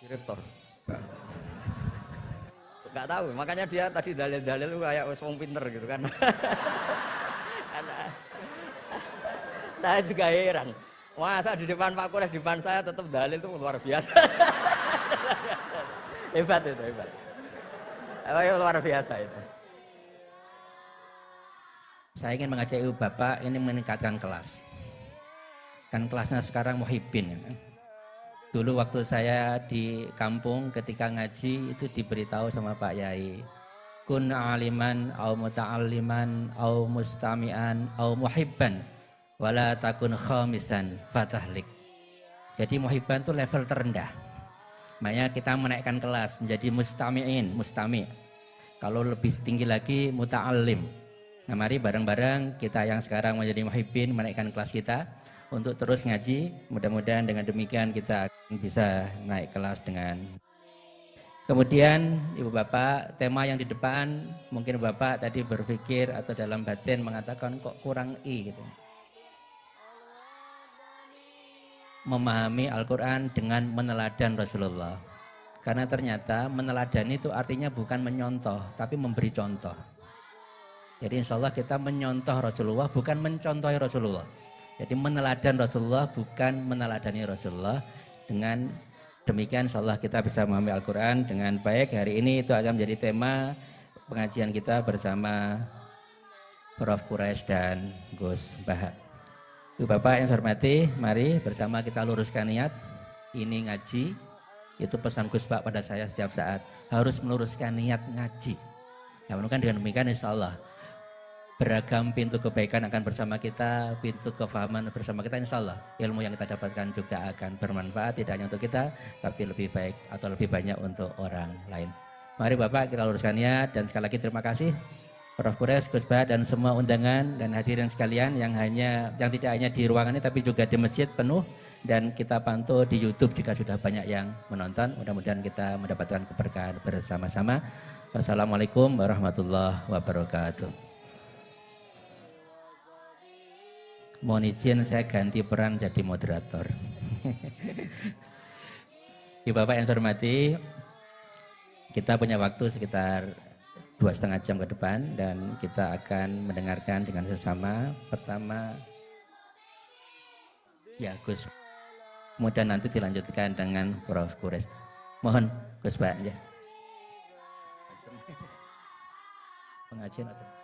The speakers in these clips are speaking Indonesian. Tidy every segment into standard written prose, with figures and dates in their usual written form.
direktor. Nggak tahu, makanya dia tadi dalil-dalil kayak wong pinter gitu kan. Saya juga heran. Masa di depan Pak Kures, di depan saya tetap dalil itu luar biasa. Hebat itu, hebat. Luar biasa itu. Saya ingin mengajak ibu bapak ini meningkatkan kelas. Kan kelasnya sekarang muhibbin. Ya. Dulu waktu saya di kampung ketika ngaji itu diberitahu sama Pak Yai, kun aliman au muta'alliman au mustami'an au muhibban wala takun khamisan fatahlik. Jadi muhibban itu level terendah. Makanya kita menaikkan kelas menjadi mustami'in, mustami'. Kalau lebih tinggi lagi muta'allim. Nah mari bareng-bareng kita yang sekarang menjadi muhibbin menaikkan kelas kita untuk terus ngaji. Mudah-mudahan dengan demikian kita bisa naik kelas dengan. Kemudian ibu bapak, tema yang di depan mungkin bapak tadi berpikir atau dalam batin mengatakan kok kurang i gitu. Memahami Al-Quran dengan meneladan Rasulullah. Karena ternyata meneladani itu artinya bukan menyontoh tapi memberi contoh. Jadi insya Allah kita menyontoh Rasulullah bukan mencontohi Rasulullah. Jadi meneladan Rasulullah bukan meneladani Rasulullah. Dengan demikian insya Allah kita bisa memahami Al-Quran dengan baik. Hari ini itu akan menjadi tema pengajian kita bersama Prof. Quraisy dan Gus Bahak. Ibu Bapak yang saya hormati, mari bersama kita luruskan niat. Ini ngaji, itu pesan Gus Bahak pada saya setiap saat. Harus meluruskan niat ngaji. Ya, kan dengan demikian insya Allah beragam pintu kebaikan akan bersama kita, pintu kefahaman bersama kita, insya Allah ilmu yang kita dapatkan juga akan bermanfaat tidak hanya untuk kita tapi lebih baik atau lebih banyak untuk orang lain. Mari Bapak kita luruskan niat dan sekali lagi terima kasih Prof. Quraisy, Gus Bahak dan semua undangan dan hadirin sekalian yang tidak hanya di ruangan ini tapi juga di masjid penuh dan kita pantau di YouTube jika sudah banyak yang menonton. Mudah-mudahan kita mendapatkan keberkahan bersama-sama. Wassalamualaikum warahmatullahi wabarakatuh. Mohon izin saya ganti peran jadi moderator. Ibu Bapak yang saya hormati, kita punya waktu sekitar 2,5 jam ke depan dan kita akan mendengarkan dengan sesama. Pertama, ya Gus. Kemudian nanti dilanjutkan dengan Prof. Quraisy. Mohon Gus Bahak ya. Pengajian apa?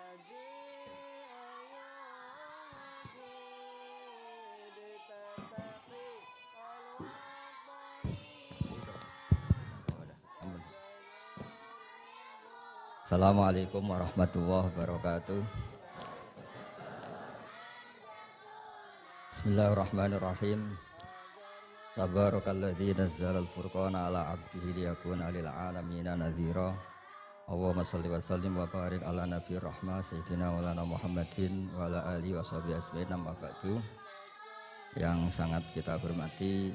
Assalamualaikum warahmatullahi wabarakatuh. Bismillahirrahmanirrahim. Tabarakalladzi nazzala al-furqana ala 'abdihi liyakuna lil 'alamina nadhira. Allahumma shalli wa sallim wa barik ala nabiyir rahmah sayyidina maulana Muhammadin wa ala alihi washabihi ajmain. Amma ba'du. Yang sangat kita hormati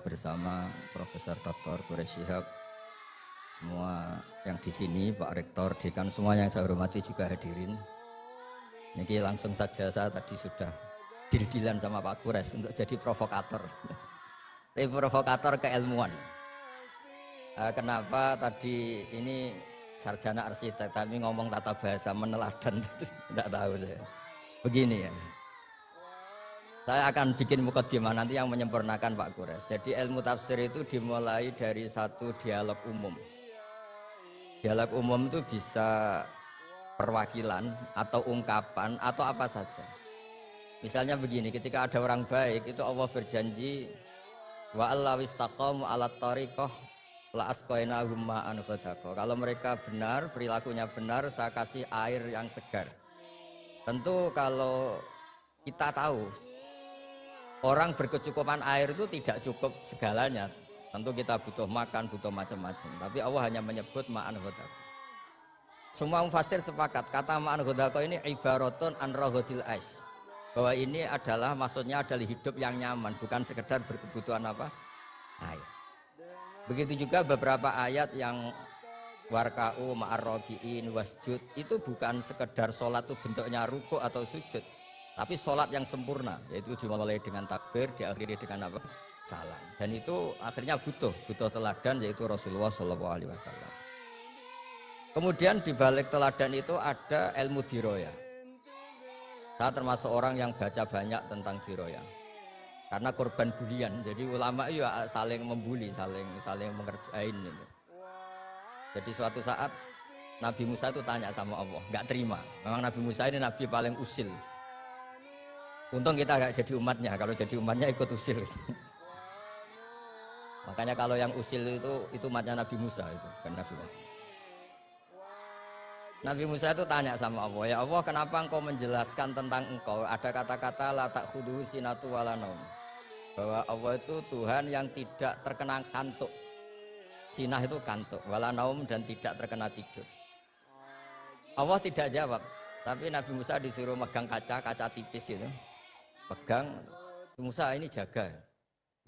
bersama Profesor Dr. Quraisy Shihab, semua yang di sini, Pak Rektor, Dekan, semua yang saya hormati juga hadirin. Ini langsung saja saya tadi sudah deal-dealan sama Pak Quraisy untuk jadi provokator. Provokator keilmuan. Kenapa tadi ini sarjana arsitek tapi ngomong tata bahasa meneladan, tidak tahu saya. Begini ya. Saya akan bikin mukadimah nanti yang menyempurnakan Pak Quraisy. Jadi ilmu tafsir itu dimulai dari satu dialog umum. Dialog umum itu bisa perwakilan atau ungkapan atau apa saja. Misalnya begini, ketika ada orang baik itu Allah berjanji wa allawistaqamu alat thariqah la asqainahum ma'an ghadaqah. Kalau mereka benar, perilakunya benar, saya kasih air yang segar. Tentu kalau kita tahu orang berkecukupan air itu tidak cukup segalanya. Tentu kita butuh makan, butuh macam-macam. Tapi Allah hanya menyebut ma'an ghadaqah. Semua mufassir sepakat kata ma'an ghadaqah ini ibaratun an raghadil ais. Bahwa ini adalah maksudnya adalah hidup yang nyaman, bukan sekedar berkebutuhan apa? Air. Begitu juga beberapa ayat yang warka'u ma'arrogi'in wasjud itu bukan sekedar sholat itu bentuknya ruku atau sujud, tapi sholat yang sempurna, yaitu dimulai dengan takbir, diakhiri dengan apa? salam. Dan itu akhirnya butuh teladan, yaitu Rasulullah SAW. Kemudian di balik teladan itu ada ilmu diroya. Saya termasuk orang yang baca banyak tentang diroya. Karena korban bulian, jadi ulama itu saling membuli, saling mengerjain gitu. Jadi suatu saat Nabi Musa itu tanya sama Allah, nggak terima. Memang Nabi Musa ini Nabi paling usil. Untung kita nggak jadi umatnya, kalau jadi umatnya ikut usil. Makanya kalau yang usil itu umatnya Nabi Musa itu, bukan Nabi Muhammad. Nabi Musa itu tanya sama Allah, ya Allah kenapa engkau menjelaskan tentang engkau ada kata-kata la ta'khudhuhu sinatu wala naum, bahwa Allah itu Tuhan yang tidak terkena kantuk. Sinah itu kantuk, wala naum, dan tidak terkena tidur. Allah tidak jawab, tapi Nabi Musa disuruh megang kaca tipis itu. Pegang, Musa ini jaga.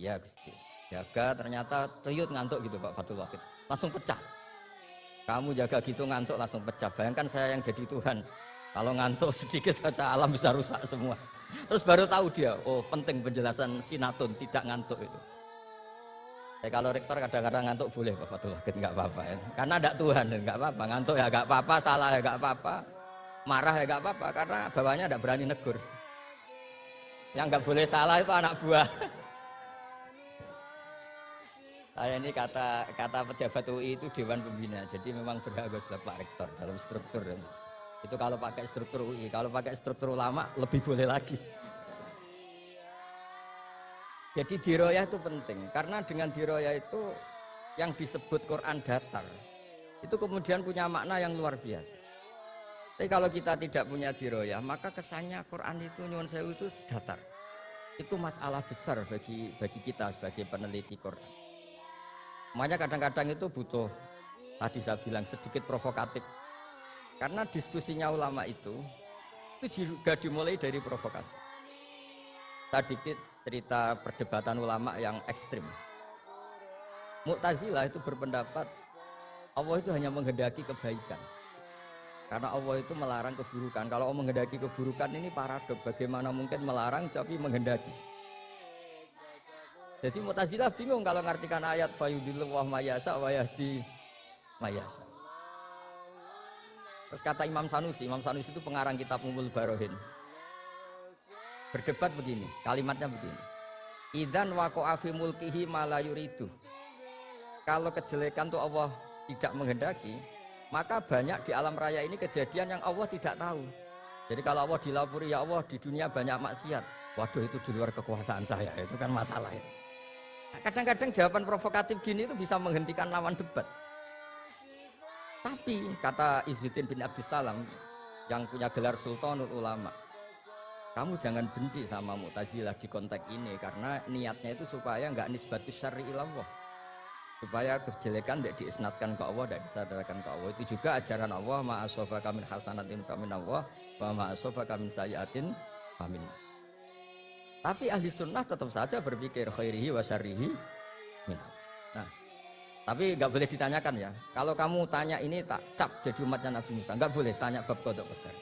Ya Gusti, jaga, ternyata tuyut ngantuk gitu Pak Fatul Wahid. Langsung pecah. Kamu jaga gitu ngantuk langsung pecah. Bayangkan saya yang jadi Tuhan. Kalau ngantuk sedikit saja alam bisa rusak semua. Terus baru tahu dia, oh penting penjelasan sinatun, tidak ngantuk itu. Kalau rektor kadang-kadang ngantuk boleh Pak Fatul Wahid, nggak apa-apa ya. Karena ada Tuhan, nggak apa-apa. Ngantuk ya nggak apa-apa, salah ya nggak apa-apa, marah ya nggak apa-apa. Karena bawahnya tidak berani negur. Yang nggak boleh salah itu anak buah. Saya ini kata pejabat UI itu Dewan Pembina, jadi memang berhak adalah Pak Rektor dalam struktur. Itu kalau pakai struktur UI, kalau pakai struktur ulama lebih boleh lagi. Jadi diroyah itu penting, karena dengan diroyah itu yang disebut Quran datar, itu kemudian punya makna yang luar biasa. Tapi kalau kita tidak punya diroyah, maka kesannya Quran itu nyuwun sewu itu datar. Itu masalah besar bagi kita sebagai peneliti Quran. Makanya kadang-kadang itu butuh, tadi saya bilang sedikit provokatif. Karena diskusinya ulama itu juga dimulai dari provokasi. Sedikit cerita perdebatan ulama yang ekstrim. Mu'tazilah itu berpendapat Allah itu hanya menghendaki kebaikan. Karena Allah itu melarang keburukan. Kalau Allah menghendaki keburukan ini paradok. Bagaimana mungkin melarang tapi menghendaki. Jadi Mu'tazilah bingung kalau ngartikan ayat fayudillu wa mayasa wa yahdi mayasa. Terus kata Imam Sanusi itu pengarang kitab Ummul Barohin. Berdebat begini, kalimatnya begini. Idzan waqa'a fi mulkihi ma la yuridu. Kalau kejelekan itu Allah tidak menghendaki, maka banyak di alam raya ini kejadian yang Allah tidak tahu. Jadi kalau Allah dilapuri, ya Allah di dunia banyak maksiat. Waduh itu di luar kekuasaan saya, itu kan masalah ya. Kadang-kadang jawaban provokatif gini itu bisa menghentikan lawan debat. Tapi kata Izzuddin bin Abdissalam yang punya gelar Sultanul Ulama, kamu jangan benci sama Mu'tazilah di konteks ini, karena niatnya itu supaya enggak nisbatus syarri ilallah, supaya kejelekan tidak diisnatkan ke Allah, tidak disadarkan ke Allah. Itu juga ajaran Allah, ma'asofaka min hasanatin famin Allah wa ma'asofaka min sayyatin famin. Tapi ahli sunnah tetap saja berpikir khairihi wa syarrihi minah. Nah, tapi nggak boleh ditanyakan ya. Kalau kamu tanya ini tak cap jadi umatnya Nabi Musa, nggak boleh tanya bab qada qadar.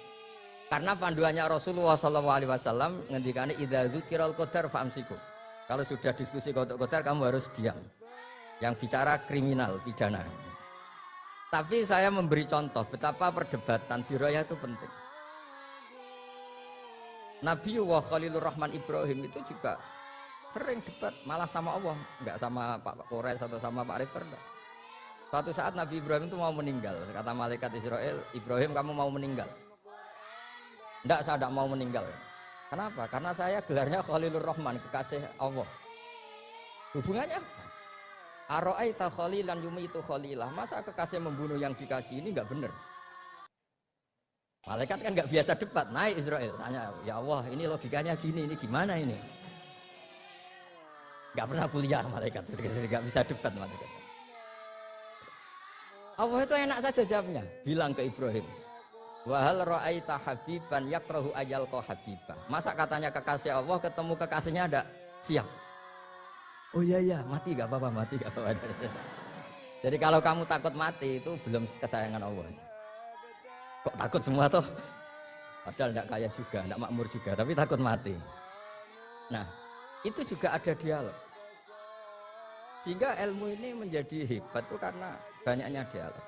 Karena panduannya Rasulullah SAW ngendikane idza dzukiral qadar fa'amsiku. Kalau sudah diskusi qada qadar kamu harus diam. Yang bicara kriminal, pidana. Tapi saya memberi contoh betapa perdebatan diroyah itu penting. Nabi wa Khalilur Rahman Ibrahim itu juga sering debat, malah sama Allah, enggak sama Pak Kores atau sama Pak Rektor. Suatu saat Nabi Ibrahim itu mau meninggal, kata malaikat Israel, Ibrahim kamu mau meninggal? Enggak, saya enggak mau meninggal. Kenapa? Karena saya gelarnya Khalilur Rahman, kekasih Allah. Hubungannya apa? Ara'aita khalilan yumitu khalilah, masa kekasih membunuh yang dikasih ini enggak benar? Malaikat kan nggak biasa debat, naik Israel tanya, ya Allah ini logikanya gini, ini gimana ini? Nggak pernah kuliah malaikat, nggak bisa debat malaikat. Allah itu enak saja jawabnya, bilang ke Ibrahim, wahal ra'aita habiban yakrahu ajal ko habibah. Masa katanya kekasih Allah ketemu kekasihnya ada siap? Oh iya mati nggak apa-apa, mati nggak apa-apa. Jadi kalau kamu takut mati itu belum kesayangan Allah. Kok takut semua toh? Padahal tidak kaya juga, tidak makmur juga, tapi takut mati. Nah, itu juga ada dialog. Sehingga ilmu ini menjadi hebat tuh karena banyaknya dialog.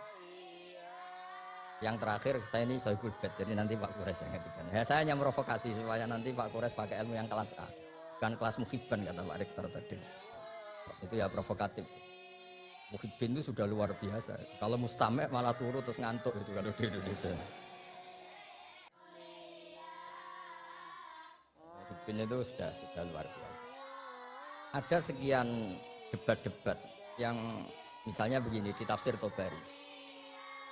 Yang terakhir saya ini Sohibul Bed, jadi nanti Pak Kures yang ngetikan. Ya saya hanya provokasi supaya nanti Pak Kures pakai ilmu yang kelas A, bukan kelas muhibban kata Pak Rektor tadi. Itu ya provokatif. Muhibbin itu sudah luar biasa. Kalau mustame malah turun terus ngantuk itu kalau di Indonesia. Muhibbin itu sudah luar biasa. Ada sekian debat-debat yang misalnya begini di tafsir Tobari.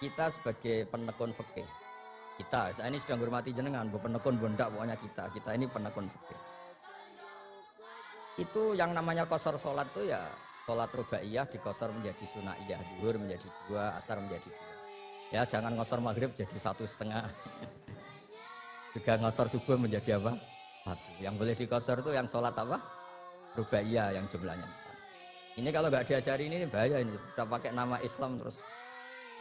Kita sebagai penekun fikih, saya ini sudah menghormati jenengan, penekun bondak pokoknya kita ini penekun fikih. Itu yang namanya qasar sholat itu ya sholat rubaiyah dikosor menjadi sunaiyah, zuhur menjadi 2, asar menjadi 2. Ya jangan ngosor maghrib jadi 1,5. Juga ngosor subuh menjadi apa? 1. Yang boleh dikosor itu yang sholat apa? Rubaiyah yang jumlahnya 4. Ini kalau nggak diajari ini bahaya ini, sudah pakai nama Islam terus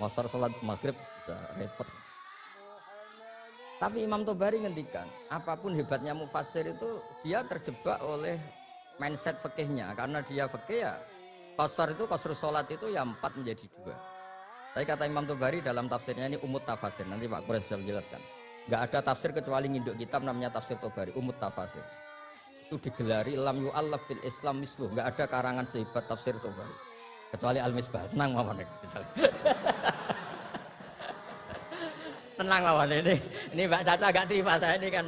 ngosor sholat maghrib sudah repot. Tapi Imam Tobari ngendikan, apapun hebatnya mufassir itu dia terjebak oleh mindset fikihnya, karena dia fikih ya qasar itu qasr sholat itu ya 4 menjadi 2. Tapi kata Imam Tobari dalam tafsirnya ini umut tafasir, nanti Pak Kures bisa menjelaskan. Nggak ada tafsir kecuali nginduk kitab namanya tafsir Tobari, umut tafasir. Itu digelari lam yu'allaf fil Islam misluh, nggak ada karangan sehebat tafsir Tobari kecuali Al-Misbah. Tenang mawon misalnya. Tenang lawan ini Mbak Caca agak terima, saya ini kan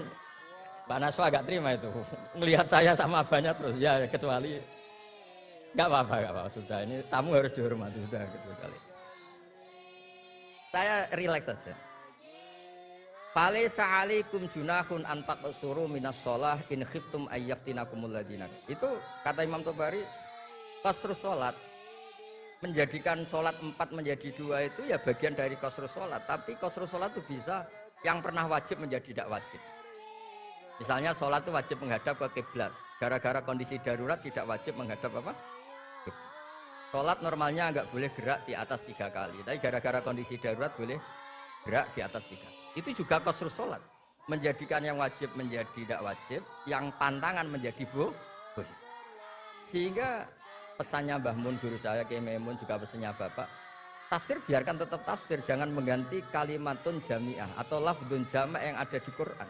Mbak Naswa agak terima itu melihat saya sama abahnya terus ya, kecuali nggak apa-apa sudah, ini tamu harus dihormati sudah sekali. Saya rileks saja. Falaisa alaikum junahun an taqsuru minas shalah in khiftum ayyaftinakumul ladina. Itu kata Imam Tobari, qasrus salat menjadikan sholat 4 menjadi 2 itu ya bagian dari qasrus sholat. Tapi qasrus sholat itu bisa yang pernah wajib menjadi tidak wajib. Misalnya sholat itu wajib menghadap ke kiblat, gara-gara kondisi darurat tidak wajib menghadap apa? Sholat normalnya nggak boleh gerak di atas 3 kali, tapi gara-gara kondisi darurat boleh gerak di atas 3. Itu juga qasrus sholat, menjadikan yang wajib menjadi tidak wajib, yang pantangan menjadi boleh. Sehingga pesannya Mbah Mun guru saya Kiai Maimun, juga pesannya Bapak, tafsir biarkan tetap tafsir, jangan mengganti kalimatun jami'ah atau lafdun jama' yang ada di Quran.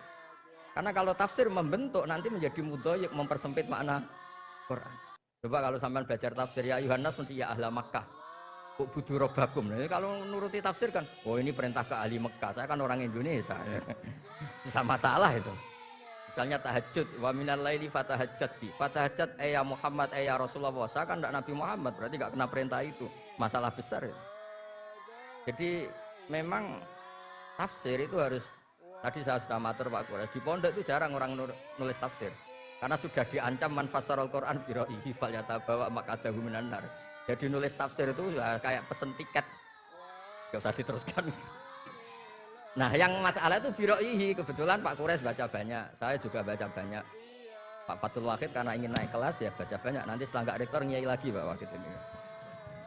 Karena kalau tafsir membentuk nanti menjadi mudhoyik, mempersempit makna Quran. Coba kalau sampean belajar tafsir ya Yohanes mesti ya ahla Makkah, kok budu robakum. Nah, kalau nuruti tafsir kan, oh ini perintah ke ahli Mekah, saya kan orang Indonesia. Bisa masalah itu. Misalnya tahajud, wa minal laili fatahajjat bi. Fatahajjat ya Muhammad ya Rasulullah. Saya kan tidak Nabi Muhammad, berarti enggak kena perintah itu. Masalah besar ya. Jadi memang tafsir itu harus, tadi saya sudah matur Pak Kures, di pondok itu jarang orang nulis tafsir. Karena sudah diancam man fassarul Quran bi ra'yihi falyatabawa maq'adahu minan nar. Jadi nulis tafsir itu ya kayak pesen tiket. Enggak usah diteruskan. Nah yang masalah itu biroihi, kebetulan Pak Kures baca banyak, saya juga baca banyak. Pak Fatul Wahid karena ingin naik kelas ya baca banyak, nanti setelah nggak rektor nyai lagi Pak Wahid ini.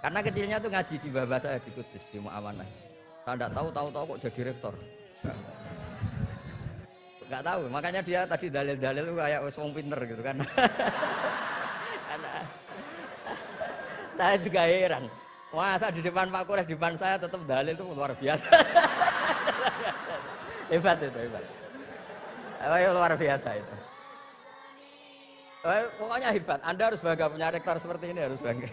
Karena kecilnya tuh ngaji di bawah saya di Kudus, di Mu'awanah. Saya nggak tahu kok jadi rektor. Nggak tahu, makanya dia tadi dalil-dalil kayak wong pinter gitu kan. Karena saya juga heran, masa di depan Pak Kures, di depan saya tetap dalil itu luar biasa. Hebat itu, hebat. Luar biasa itu. Pokoknya hebat. Anda harus bangga punya rektor seperti ini, harus bangga.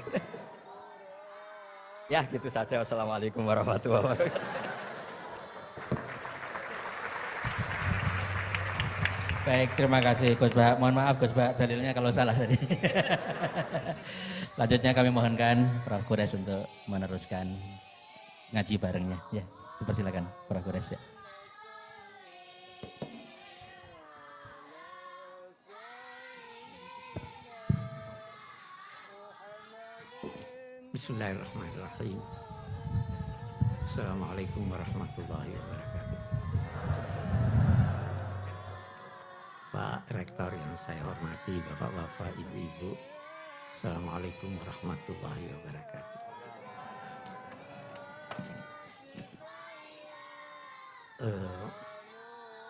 Ya gitu saja. Wassalamualaikum warahmatullahi wabarakatuh. Baik, terima kasih Gus Bah. Mohon maaf Gus Bah, dalilnya kalau salah tadi. Selanjutnya kami mohonkan Prof. Kures untuk meneruskan ngaji barengnya. Ya, dipersilakan Prof. Kures ya. Bismillahirrahmanirrahim. Assalamualaikum warahmatullahi wabarakatuh. Pak Rektor yang saya hormati, Bapak-bapak, Ibu-ibu, Assalamualaikum warahmatullahi wabarakatuh.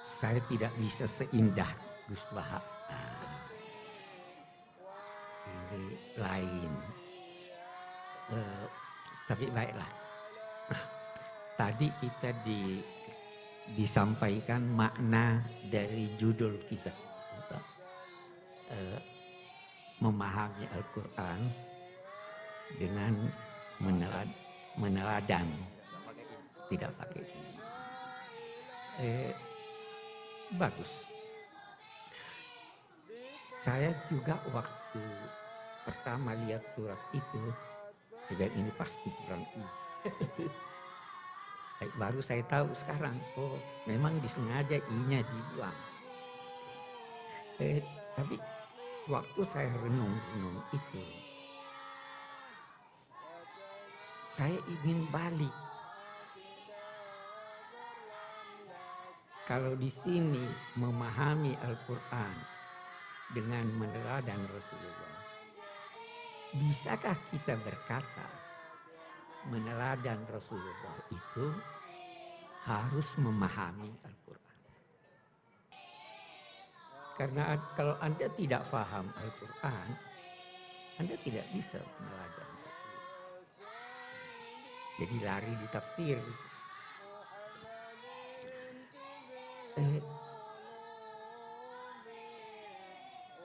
Saya tidak bisa seindah Gus Baha. Ini lain. Tapi baiklah. Nah, tadi kita disampaikan makna dari judul kita. Memahami Al-Quran dengan meneladan. Tidak pakai ini. Bagus. Saya juga waktu pertama lihat surat itu, saya ini pasti kurang I. Baru saya tahu sekarang, oh memang disengaja I-nya dibuang. Tapi waktu saya renung-renung itu, saya ingin balik. Kalau di sini memahami Al-Quran dengan meneladan Rasulullah, bisakah kita berkata meneladan Rasulullah itu harus memahami Al-Quran? Karena kalau Anda tidak paham Al-Quran, Anda tidak bisa meneladan Rasulullah. Jadi lari di tafsir.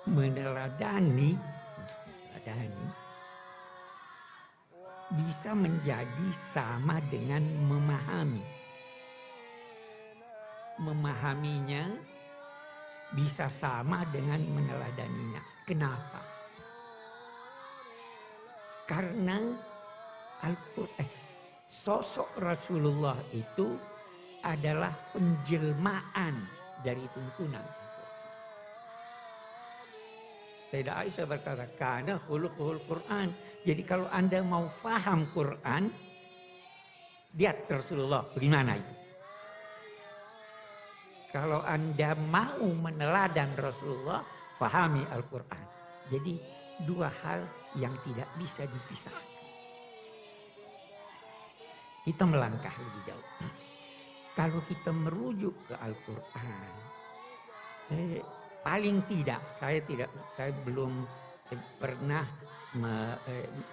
Meneladani bisa menjadi sama dengan memahami. Memahaminya bisa sama dengan meneladaninya. Kenapa? Karena sosok Rasulullah itu adalah penjelmaan dari tuntunan. Sayyidah Aisyah berkata, "Kana khuluqul Quran." Jadi kalau Anda mau paham Quran, lihat Rasulullah bagaimana itu. Kalau Anda mau meneladan Rasulullah, pahami Al-Quran. Jadi dua hal yang tidak bisa dipisahkan. Kita melangkah lebih jauh. Kalau kita merujuk ke Al-Quran, paling tidak, saya belum pernah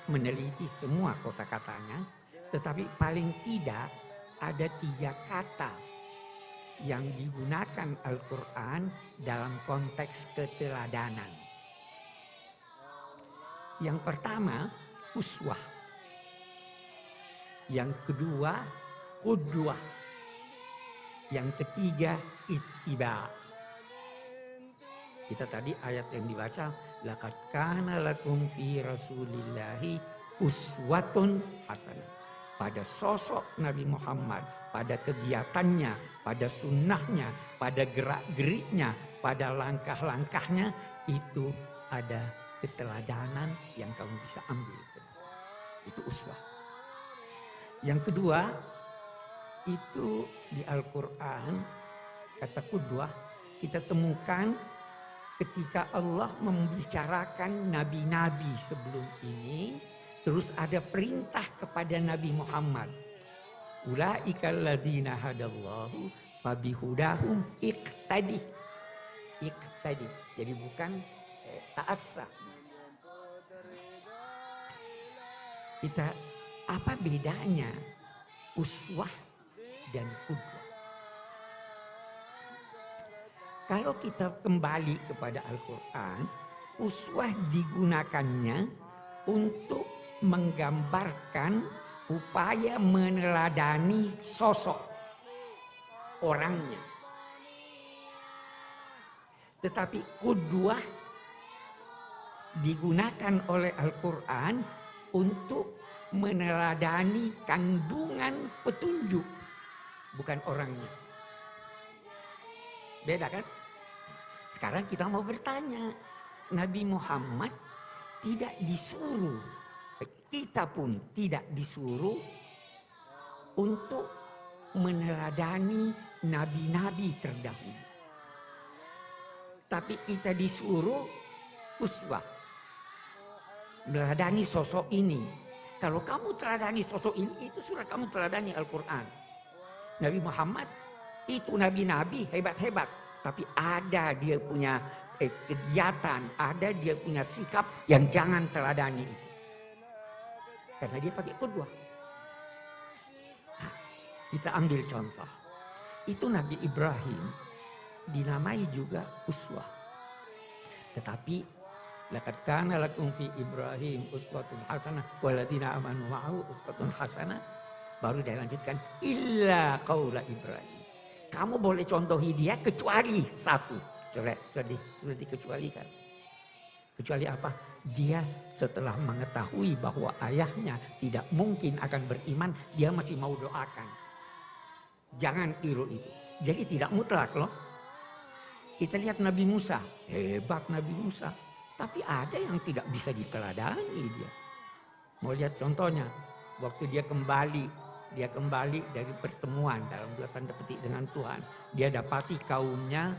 meneliti semua kosakatanya, tetapi paling tidak ada 3 kata yang digunakan Al-Quran dalam konteks keteladanan. Yang pertama, uswah. Yang kedua, qudwah. Yang ketiga, ittiba. Kita tadi ayat yang dibaca, laqad kana lakum fi rasulillahi uswatun hasanah. Pada sosok Nabi Muhammad, pada kegiatannya, pada sunnahnya, pada gerak-geriknya, pada langkah-langkahnya, itu ada keteladanan yang kamu bisa ambil. Itu uswah. Yang kedua, itu di Al-Quran, kata qudwah, kita temukan ketika Allah membicarakan nabi-nabi sebelum ini, terus ada perintah kepada Nabi Muhammad. Ulaikal ladzina hadallahu fabihudahum iqtadi. Iqtadi. Jadi bukan ta'assa. Kita, apa bedanya uswah dan qudwah? Kalau kita kembali kepada Al-Quran, uswah digunakannya untuk menggambarkan upaya meneladani sosok orangnya. Tetapi qudwah digunakan oleh Al-Quran untuk meneladani kandungan petunjuk, bukan orangnya. Beda kan? Sekarang kita mau bertanya, Nabi Muhammad tidak disuruh, kita pun tidak disuruh untuk meneladani nabi-nabi terdahulu. Tapi kita disuruh uswah, meneladani sosok ini. Kalau kamu teladani sosok ini, itu sudah kamu teladani Al-Quran. Nabi Muhammad itu nabi-nabi hebat-hebat, tapi ada dia punya kegiatan, ada dia punya sikap yang jangan teladani. Karena dia pakai qudwah. Nah, kita ambil contoh. Itu Nabi Ibrahim dinamai juga uswah. Tetapi laqad kana lakum fi Ibrahim uswatun hasanah walladzina amanu ma'ahu uswatun hasanah. Baru dia lanjutkan illa qaula Ibrahim. Kamu boleh contohi dia kecuali satu. Sudah dikecualikan. Kecuali apa? Dia setelah mengetahui bahwa ayahnya tidak mungkin akan beriman, dia masih mau doakan. Jangan tiru itu. Jadi tidak mutlak loh. Kita lihat Nabi Musa, hebat Nabi Musa. Tapi ada yang tidak bisa diteladani dia. Mau lihat contohnya, waktu dia kembali dari pertemuan dalam 2 tanda petik dengan Tuhan. Dia dapati kaumnya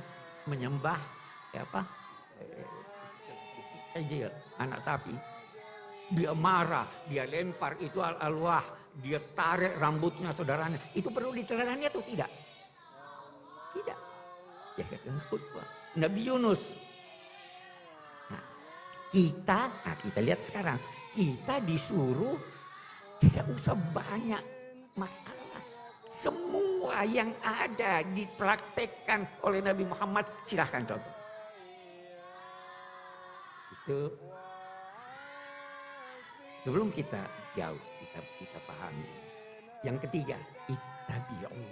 menyembah anak sapi. Dia marah, dia lempar itu al-alwah, dia tarik rambutnya saudaranya. Itu perlu diteladani atau tidak? Tidak. Ya kata khutbah. Nabi Yunus. Nah, kita lihat sekarang, kita disuruh tidak usah banyak masalah. Semua yang ada dipraktekkan oleh Nabi Muhammad, silahkan contoh. Itu sebelum kita jauh, kita pahami. Yang ketiga, ittabi'u.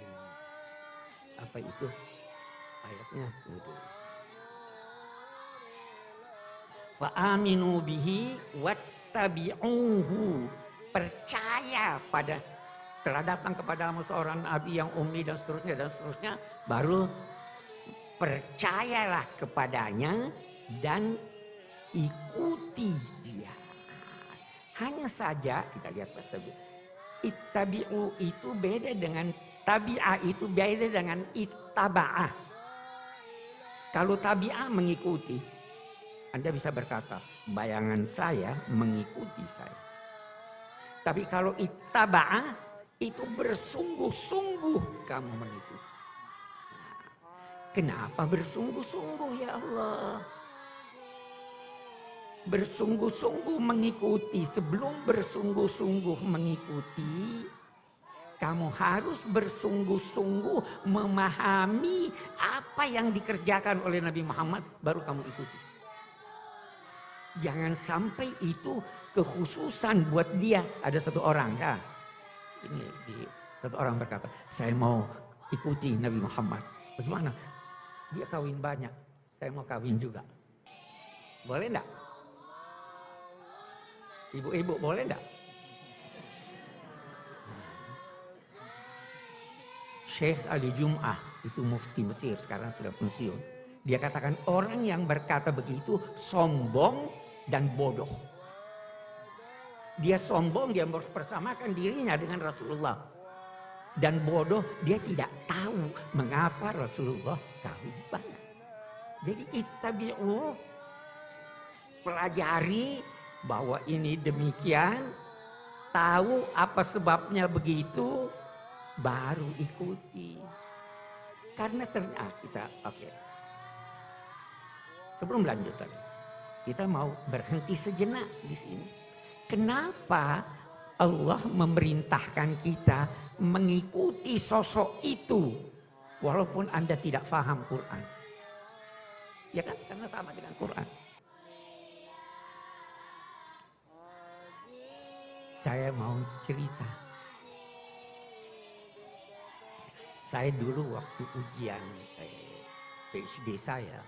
Apa itu? Ayatnya itu. Fa'aminu bihi wattabi'uhu. Percaya pada, telah datang kepadamu seorang nabi yang ummi dan seterusnya, baru percayalah kepadanya dan ikuti dia. Hanya saja kita lihat ittabi'u itu beda dengan tabi'ah, itu beda dengan ittaba'ah. Kalau tabi'ah mengikuti, Anda bisa berkata, bayangan saya mengikuti saya. Tapi kalau ittaba'ah, itu bersungguh-sungguh kamu mengikuti. Kenapa bersungguh-sungguh ya Allah? Bersungguh-sungguh mengikuti. Sebelum bersungguh-sungguh mengikuti, kamu harus bersungguh-sungguh memahami apa yang dikerjakan oleh Nabi Muhammad, baru kamu ikuti. Jangan sampai itu kekhususan buat dia. Ada satu orang ya. Satu orang berkata, saya mau ikuti Nabi Muhammad. Bagaimana? Dia kawin banyak, saya mau kawin juga. Boleh enggak? Ibu-ibu boleh enggak? Syekh Ali Jum'ah, itu mufti Mesir, sekarang sudah pensiun. Dia katakan orang yang berkata begitu sombong dan bodoh. Dia sombong, dia mempersamakan dirinya dengan Rasulullah. Dan bodoh, dia tidak tahu mengapa Rasulullah kawin banyak. Jadi ittabi'u, pelajari bahwa ini demikian, tahu apa sebabnya begitu, baru ikuti. Karena ternyata kita, sebelum lanjut lagi, kita mau berhenti sejenak di sini. Kenapa Allah memerintahkan kita mengikuti sosok itu walaupun Anda tidak paham Quran? Ya kan, karena sama dengan Quran. Saya mau cerita. Saya dulu waktu ujian PhD saya,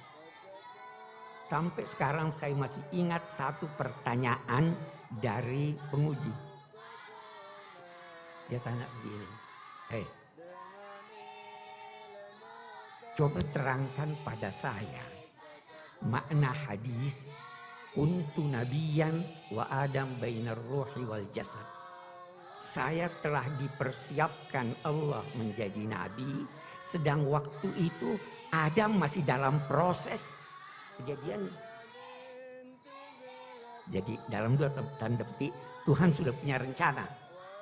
sampai sekarang saya masih ingat satu pertanyaan dari penguji. Dia tanya begini, coba terangkan pada saya makna hadis kuntu nabiyan wa adam bainar ruhi wal jasad. Saya telah dipersiapkan Allah menjadi nabi, sedang waktu itu Adam masih dalam proses kejadian. Jadi dalam 2 tanda petik Tuhan sudah punya rencana.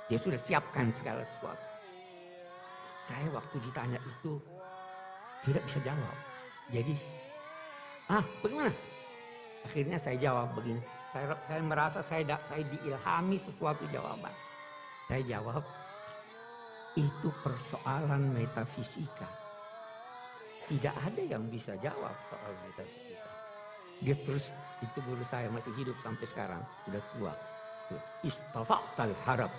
Dia sudah siapkan segala sesuatu. Saya waktu ditanya itu tidak bisa jawab. Jadi, bagaimana? Akhirnya saya jawab begini, Saya merasa saya diilhami sesuatu jawaban. Saya jawab, itu persoalan metafisika. Tidak ada yang bisa jawab soal metafisika. Dia terus, itu guru saya masih hidup sampai sekarang, sudah tua. Istata'tal harab.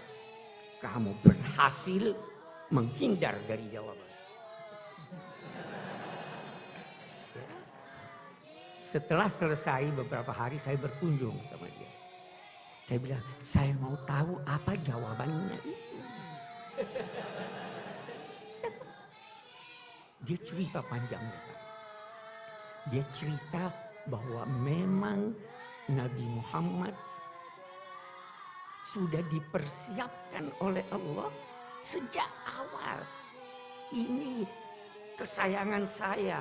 Kamu berhasil menghindar dari jawaban. Setelah selesai beberapa hari saya berkunjung sama dia. Saya bilang, saya mau tahu apa jawabannya itu. Dia cerita panjang. Dia cerita bahwa memang Nabi Muhammad sudah dipersiapkan oleh Allah sejak awal. Ini kesayangan saya.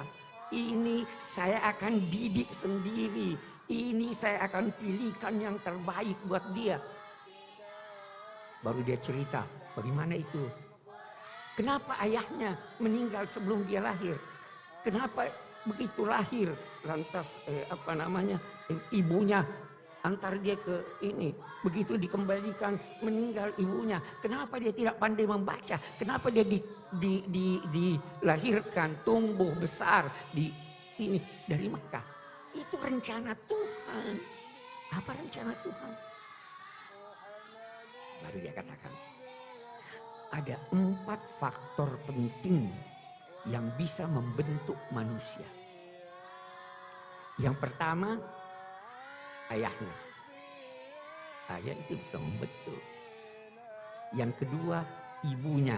Ini saya akan didik sendiri. Ini saya akan pilihkan yang terbaik buat dia. Baru dia cerita, bagaimana itu? Kenapa ayahnya meninggal sebelum dia lahir? Kenapa begitu lahir lantas ibunya antar dia ke ini, begitu dikembalikan meninggal ibunya. Kenapa dia tidak pandai membaca? Kenapa dia dilahirkan, tumbuh besar di ini dari Mekah? Itu rencana Tuhan. Apa rencana Tuhan? Baru dia katakan, ada 4 faktor penting yang bisa membentuk manusia. Yang pertama, ayahnya. Ayah itu bisa membentuk. Yang kedua, ibunya.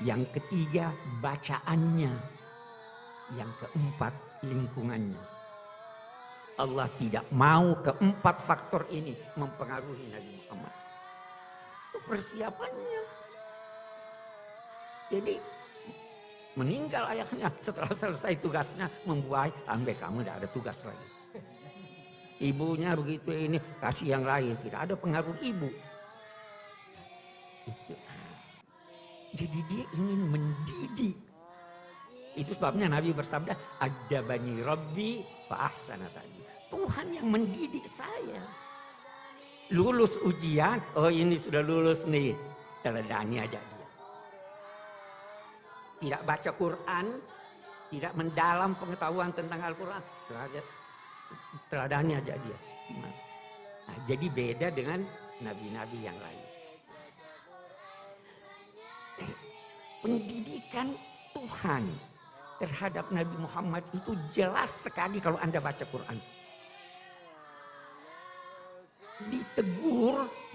Yang ketiga, bacaannya. Yang keempat, lingkungannya. Allah tidak mau keempat faktor ini mempengaruhi Nabi Muhammad. Itu persiapannya. Jadi meninggal ayahnya, setelah selesai tugasnya membuai, sampai kamu tidak ada tugas lagi. Ibunya begitu ini, kasih yang lain, tidak ada pengaruh ibu. Itu. Jadi dia ingin mendidik. Itu sebabnya Nabi bersabda, adabani Rabbi fa ahsana ta'dib. Tuhan yang mendidik saya. Lulus ujian, oh ini sudah lulus nih, teladani aja dia. Tidak baca Quran, tidak mendalam pengetahuan tentang Al-Quran, teladani aja dia. Nah, jadi beda dengan nabi-nabi yang lain. Pendidikan Tuhan terhadap Nabi Muhammad itu jelas sekali kalau Anda baca Quran.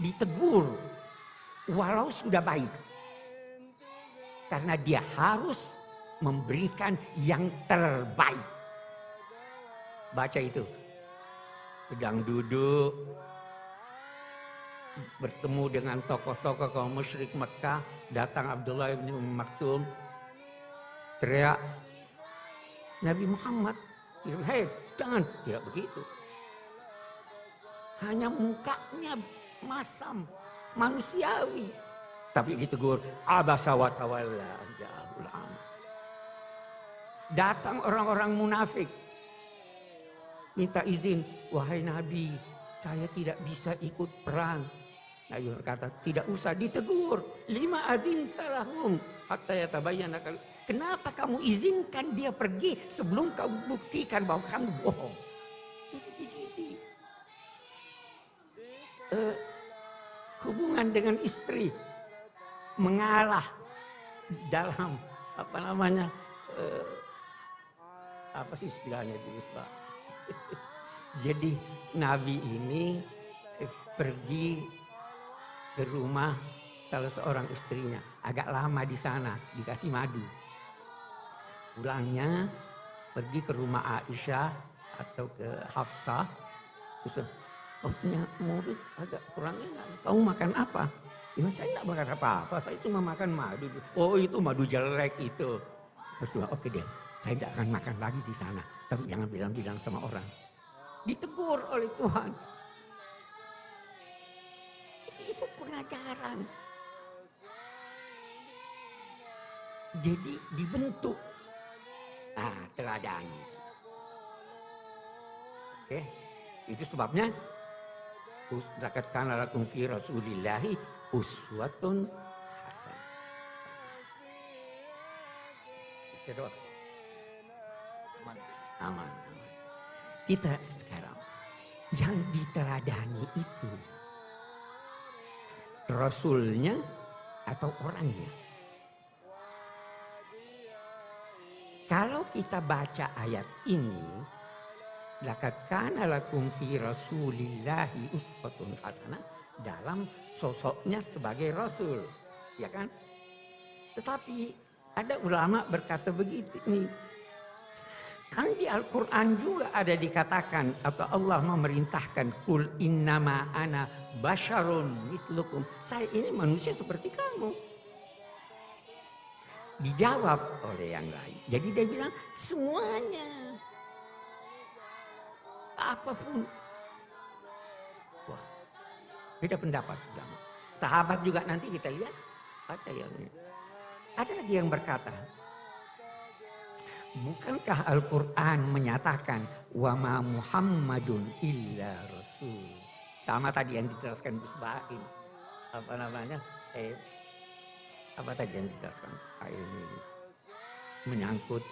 Ditegur, walau sudah baik. Karena dia harus memberikan yang terbaik. Baca itu. Sedang duduk, bertemu dengan tokoh-tokoh kaum musyrik Mekah, datang Abdullah bin Maktum, teriak, Nabi Muhammad, hei jangan, tidak begitu. Hanya mukanya masam, manusiawi. Tapi ditegur, abasa wa tawalla ja'ahul a'ma. Datang orang-orang munafik, minta izin, wahai Nabi, saya tidak bisa ikut perang. Nabi berkata, tidak usah, ditegur. Lima adzinta lahum hatta yatabayyana. Kenapa kamu izinkan dia pergi sebelum kamu buktikan bahwa kamu bohong? Hubungan dengan istri mengalah dalam apa sih istilahnya dulu Pak? Jadi Nabi ini pergi ke rumah salah seorang istrinya, agak lama di sana, dikasih madu. Pulangnya pergi ke rumah Aisyah atau ke Hafsah, terus punya murid agak kurang enak. Kamu makan apa? Ya, saya tidak makan apa-apa, saya cuma makan madu. Oh itu madu jelek itu. Terus bilang, oke deh, saya tidak akan makan lagi di sana. Tapi jangan bilang-bilang sama orang. Ditegur oleh Tuhan. Itu pengajaran. Jadi dibentuk. Teladan. Oke. Itu sebabnya laqad kana lakum fi Rasulillahi uswatun hasanah. Itu aman. Kita sekarang yang diteladani itu Rasulnya atau orangnya. Kalau kita baca ayat ini, laqad kana lakum fi Rasulillahi uswatun hasanah, dalam sosoknya sebagai Rasul, ya kan? Tetapi ada ulama berkata begitu nih. Kan di Al-Quran juga ada dikatakan atau Allah memerintahkan kul innama ana basyarun mitlukum. Saya ini manusia seperti kamu. Dijawab oleh yang lain. Jadi dia bilang semuanya. Apapun. Wah, beda pendapat. Sahabat juga nanti kita lihat. Ada lagi yang berkata. Bukankah Al-Quran menyatakan wa ma Muhammadun illa Rasul. Sama tadi yang dijelaskan Gus Baim. Apa namanya? Apa tadi yang dijelaskan? Ini menyangkut.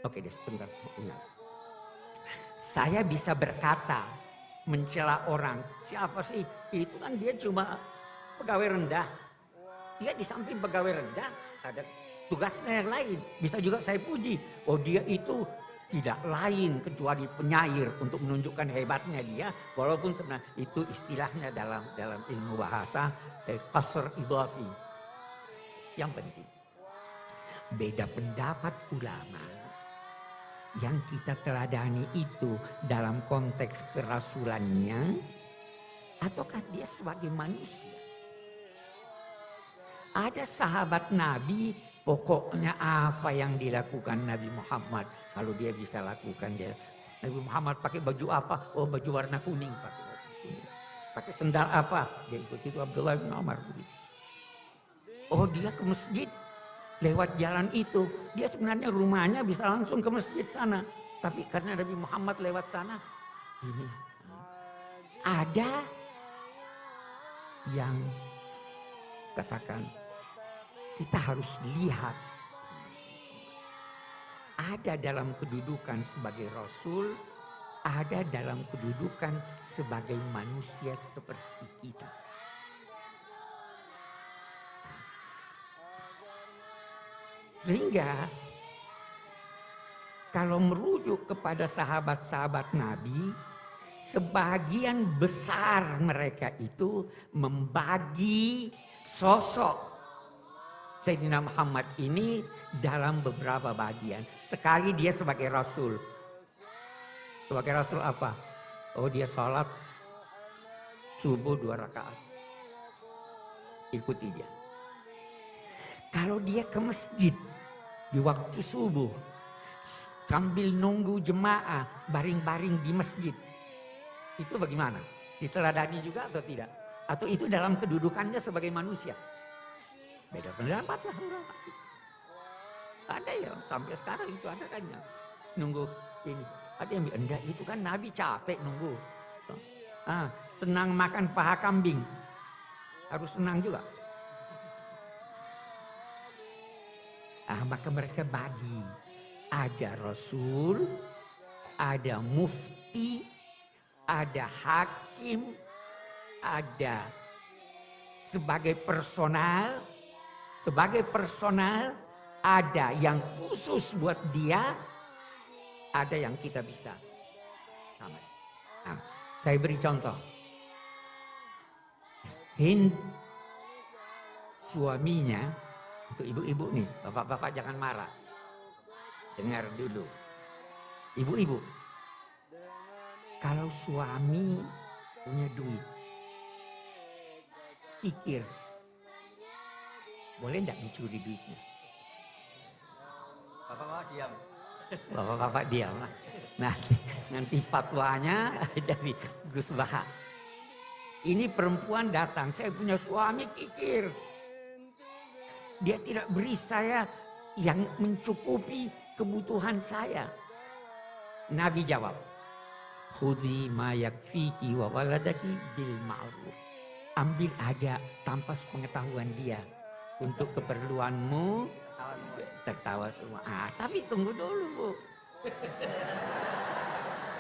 Oke deh, sebentar. Saya bisa berkata mencela orang. Siapa sih? Itu kan dia cuma pegawai rendah. Dia di samping pegawai rendah ada tugasnya yang lain. Bisa juga saya puji. Oh dia itu tidak lain kecuali penyair untuk menunjukkan hebatnya dia. Walaupun sebenarnya itu istilahnya dalam ilmu bahasa qasr idhafi. Yang penting beda pendapat ulama yang kita teladani itu dalam konteks kerasulannya ataukah dia sebagai manusia. Ada sahabat Nabi, pokoknya apa yang dilakukan Nabi Muhammad, kalau dia bisa lakukan dia. Nabi Muhammad pakai baju apa? Oh baju warna kuning. Pakai sendal apa? Dia ikut itu Abdullah bin Umar. Oh dia ke masjid, lewat jalan itu. Dia sebenarnya rumahnya bisa langsung ke masjid sana. Tapi karena Nabi Muhammad lewat sana, ini ada yang katakan, kita harus lihat ada dalam kedudukan sebagai Rasul, ada dalam kedudukan sebagai manusia seperti kita. Sehingga kalau merujuk kepada sahabat-sahabat Nabi, sebagian besar mereka itu membagi sosok Sayyidina Muhammad ini dalam beberapa bagian. Sekali dia sebagai Rasul. Sebagai Rasul apa? Oh dia sholat subuh 2 rakaat. Ikuti dia. Kalau dia ke masjid di waktu subuh. Sambil nunggu jemaah baring-baring di masjid. Itu bagaimana? Diteladani juga atau tidak? Atau itu dalam kedudukannya sebagai manusia? Beda pendapat lah ulama. Ada ya sampai sekarang itu ada kan ya. Nunggu ini. Ada yang enggak itu kan Nabi capek nunggu. Senang makan paha kambing. Harus senang juga. Maka mereka bagi. Ada Rasul, ada mufti, ada hakim, ada sebagai personal. Sebagai personal ada yang khusus buat dia, ada yang kita bisa. Nah, saya beri contoh. Hind suaminya, untuk ibu-ibu nih, bapak-bapak jangan marah. Dengar dulu. Ibu-ibu, kalau suami punya duit, pikir. Boleh enggak dicuri duitnya? Bapak-bapak diam. Bapak-bapak diam. Nah, nanti fatwanya dari Gus Baha. Ini perempuan datang, saya punya suami kikir. Dia tidak beri saya yang mencukupi kebutuhan saya. Nabi jawab, khudhi ma yakfiki wa waladaki bil ma'ruf. Ambil aja tanpa pengetahuan dia untuk keperluanmu. Tertawa semua. Tapi tunggu dulu, Bu.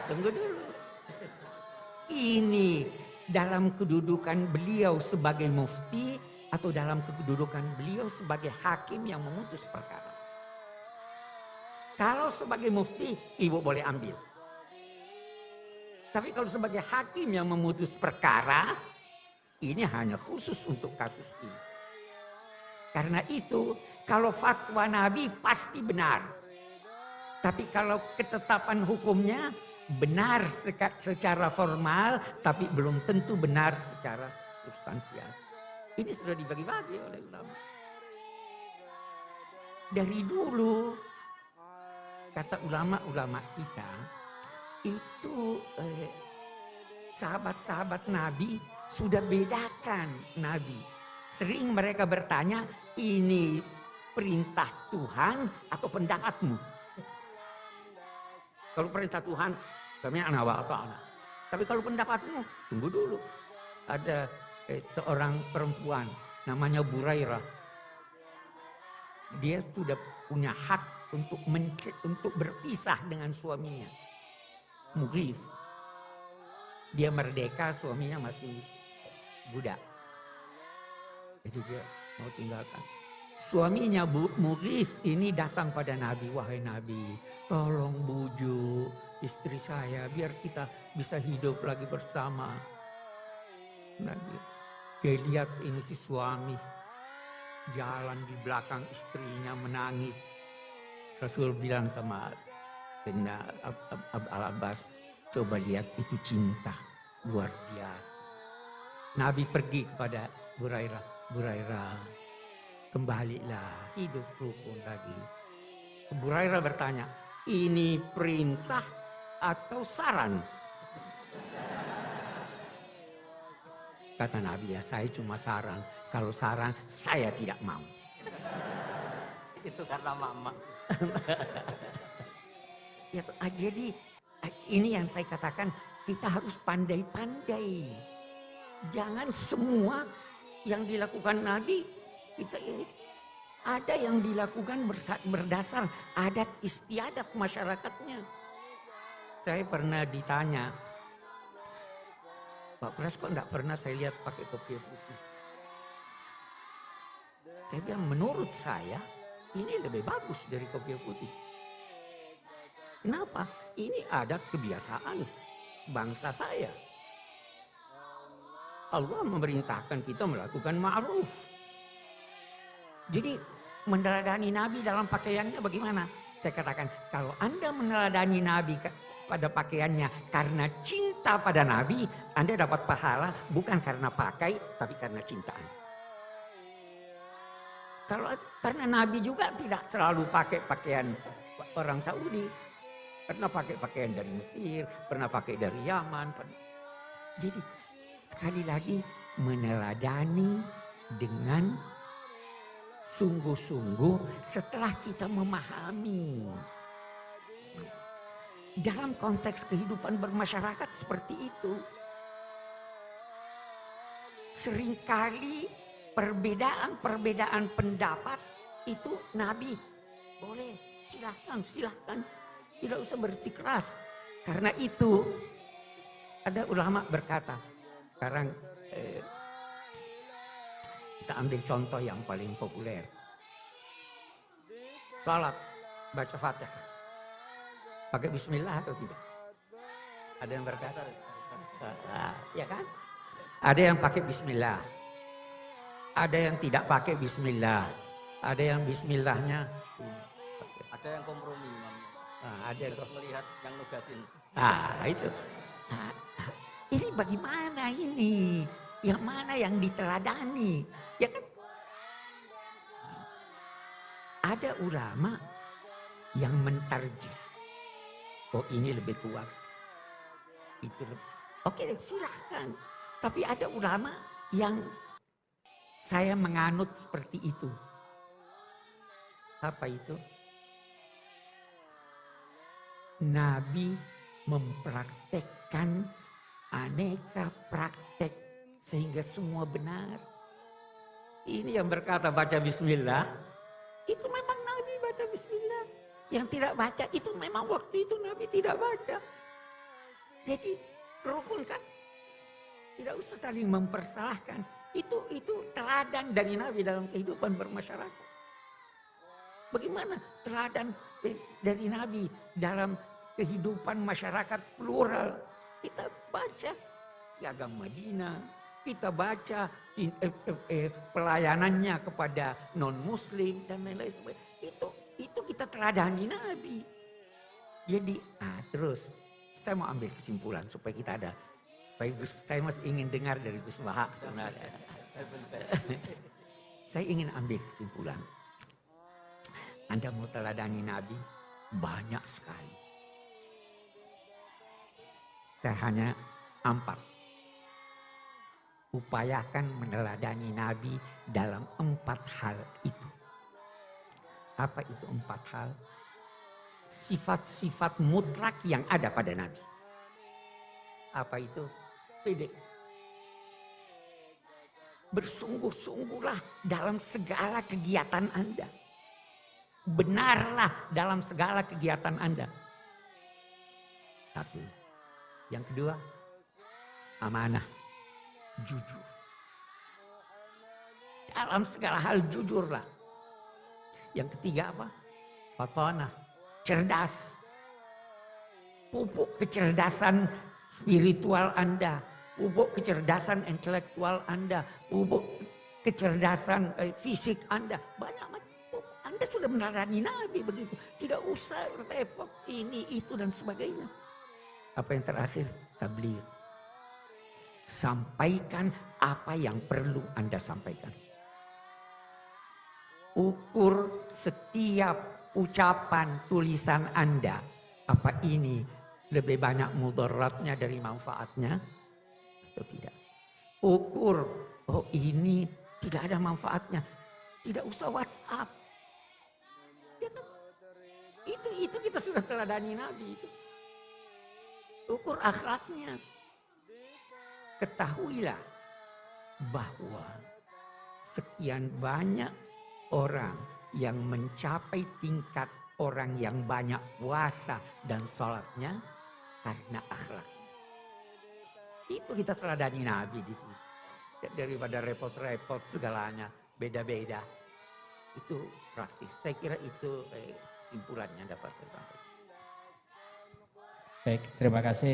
Tunggu dulu. Ini dalam kedudukan beliau sebagai mufti atau dalam kedudukan beliau sebagai hakim yang memutus perkara. Kalau sebagai mufti, ibu boleh ambil. Tapi kalau sebagai hakim yang memutus perkara, ini hanya khusus untuk kasus ini. Karena itu, kalau fatwa Nabi pasti benar. Tapi kalau ketetapan hukumnya benar secara formal, tapi belum tentu benar secara substansial. Ini sudah dibagi-bagi oleh ulama. Dari dulu, kata ulama-ulama kita, itu sahabat-sahabat Nabi sudah bedakan Nabi. Sering mereka bertanya, ini perintah Tuhan atau pendapatmu? Kalau perintah Tuhan, kami anak wa ta'ala. Tapi kalau pendapatmu, tunggu dulu. Ada seorang perempuan namanya Burairah. Dia sudah punya hak untuk berpisah dengan suaminya. Mughith. Dia merdeka, suaminya masih budak. Jadi dia mau tinggalkan. Suaminya Mughith ini datang pada Nabi, wahai Nabi, tolong bujuk istri saya biar kita bisa hidup lagi bersama. Nabi, dia lihat ini si suami jalan di belakang istrinya menangis. Rasul bilang sama Al-Abbas, coba lihat itu cinta luar biasa. Nabi pergi kepada Burairah, kembalilah hidup rukun lagi. Burairah bertanya, ini perintah atau saran? Kata Nabi, ya saya cuma saran. Kalau saran saya tidak mau. Itu karena mama. Ya, jadi ini yang saya katakan, kita harus pandai-pandai. Jangan semua yang dilakukan Nabi kita ini. Ada yang dilakukan berdasar adat istiadat masyarakatnya. Saya pernah ditanya, Pak Pras kok enggak pernah saya lihat pakai kopiah putih. Saya bilang menurut saya ini lebih bagus dari kopiah putih. Kenapa? Ini adat kebiasaan bangsa saya. Allah memerintahkan kita melakukan ma'ruf. Jadi meneladani Nabi dalam pakaiannya bagaimana? Saya katakan kalau Anda meneladani Nabi pada pakaiannya karena cinta pada Nabi, Anda dapat pahala bukan karena pakai tapi karena cinta Anda. Karena Nabi juga tidak selalu pakai pakaian orang Saudi. Pernah pakai pakaian dari Mesir, pernah pakai dari Yaman. Jadi sekali lagi meneladani dengan sungguh-sungguh setelah kita memahami. Dalam konteks kehidupan bermasyarakat seperti itu. Seringkali perbedaan pendapat itu Nabi boleh silahkan. Tidak usah bersikeras. Karena itu ada ulama berkata, sekarang kita ambil contoh yang paling populer. Salat, baca Fatihah. Pakai bismillah atau tidak? Ada yang berkata, ya kan? Ada yang pakai bismillah. Ada yang tidak pakai bismillah. Ada yang bismillahnya. Ada yang kompromi, Imam. Ada yang melihat yang nugasin. Itu. Ini bagaimana ini? Yang mana yang diteladani? Ya kan? Ada ulama yang mentarjih. Oh ini lebih kuat. Itu lebih. Oke silahkan. Tapi ada ulama yang saya menganut seperti itu. Apa itu? Nabi mempraktekkan aneka praktek sehingga semua benar. Ini yang berkata baca bismillah, itu memang Nabi baca bismillah. Yang tidak baca itu memang waktu itu Nabi tidak baca. Jadi rukun kan? Tidak usah saling mempersalahkan. Itu teladan dari Nabi dalam kehidupan bermasyarakat. Bagaimana teladan dari Nabi dalam kehidupan masyarakat plural? Kita baca Piagam Madinah, kita baca pelayanannya kepada non-muslim dan lain-lain sebagainya. Itu kita teladani Nabi. Jadi terus saya mau ambil kesimpulan supaya kita ada. Saya masih ingin dengar dari Gus Baha. Saya ingin ambil kesimpulan. Anda mau teladani Nabi banyak sekali. Saya hanya 4. Upayakan meneladani Nabi dalam 4 hal itu. Apa itu 4 hal? Sifat-sifat mutlak yang ada pada Nabi. Apa itu? Pede. Bersungguh-sungguhlah dalam segala kegiatan Anda. Benarlah dalam segala kegiatan Anda. 1. Yang kedua, amanah. Jujur. Dalam segala hal jujurlah. Yang ketiga apa? Fatonah. Cerdas. Pupuk kecerdasan spiritual Anda. Pupuk kecerdasan intelektual Anda. Pupuk kecerdasan fisik Anda. Banyak macam. Anda sudah meneladani Nabi begitu. Tidak usah repot ini, itu dan sebagainya. Apa yang terakhir? Tabligh. Sampaikan apa yang perlu Anda sampaikan. Ukur setiap ucapan tulisan Anda. Apa ini lebih banyak mudaratnya dari manfaatnya atau tidak? Ukur, oh ini tidak ada manfaatnya. Tidak usah WhatsApp. Ya kan? Itu kita sudah teladani Nabi itu. Ukur akhlaknya. Ketahuilah bahwa sekian banyak orang yang mencapai tingkat orang yang banyak puasa dan sholatnya karena akhlak. Itu kita teladani Nabi di sini. Daripada repot-repot segalanya, beda-beda. Itu praktis. Saya kira itu kesimpulannya dapat saya sampaikan. Baik, terima kasih.